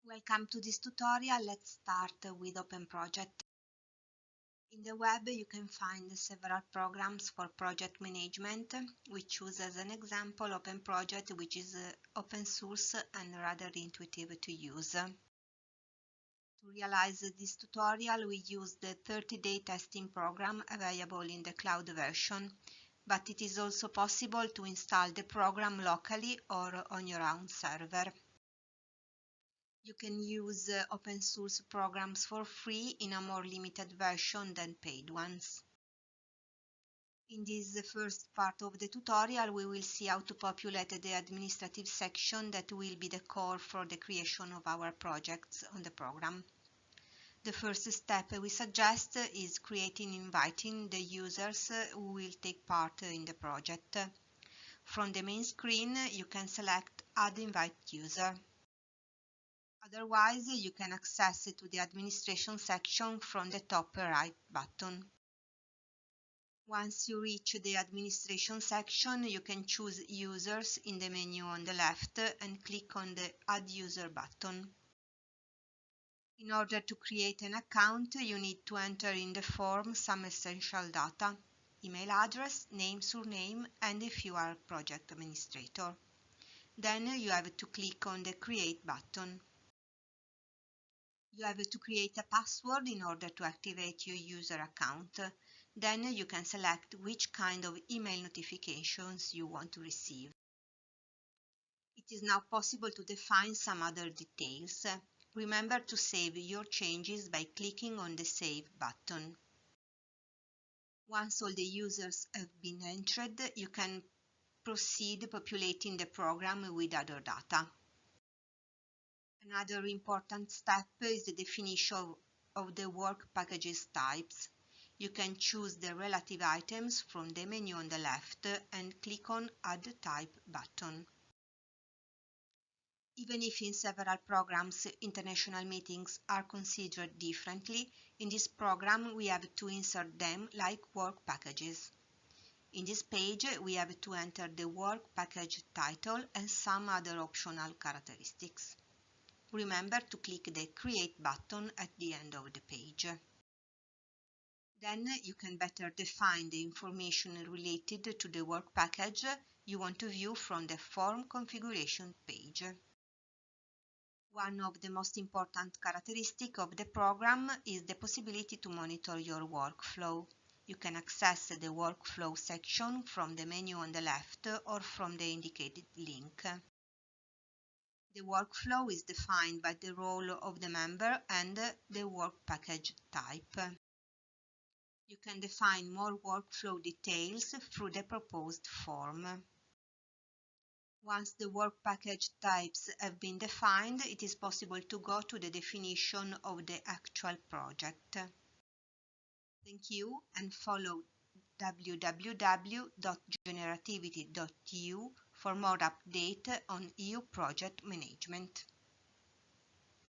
Welcome to this tutorial. Let's start with OpenProject. In the web, you can find several programs for project management. We choose as an example OpenProject, which is open source and rather intuitive to use. To realize this tutorial, we use the 30-day testing program available in the cloud version, but it is also possible to install the program locally or on your own server. You can use open source programs for free in a more limited version than paid ones. In this first part of the tutorial, we will see how to populate the administrative section that will be the core for the creation of our projects on the program. The first step we suggest is creating and inviting the users who will take part in the project. From the main screen, you can select Add Invite User. Otherwise, you can access to the administration section from the top right button. Once you reach the administration section, you can choose Users in the menu on the left and click on the Add User button. In order to create an account, you need to enter in the form some essential data: email address, name, surname, and if you are project administrator. Then you have to click on the Create button. You have to create a password in order to activate your user account. Then you can select which kind of email notifications you want to receive. It is now possible to define some other details. Remember to save your changes by clicking on the Save button. Once all the users have been entered, you can proceed populating the program with other data. Another important step is the definition of the work packages types. You can choose the relative items from the menu on the left and click on Add Type button. Even if in several programs international meetings are considered differently, in this program we have to insert them like work packages. In this page we have to enter the work package title and some other optional characteristics. Remember to click the Create button at the end of the page. Then you can better define the information related to the work package you want to view from the form configuration page. One of the most important characteristics of the program is the possibility to monitor your workflow. You can access the workflow section from the menu on the left or from the indicated link. The workflow is defined by the role of the member and the work package type. You can define more workflow details through the proposed form. Once the work package types have been defined, it is possible to go to the definition of the actual project. Thank you, and follow www.generativity.eu for more updates on EU project management.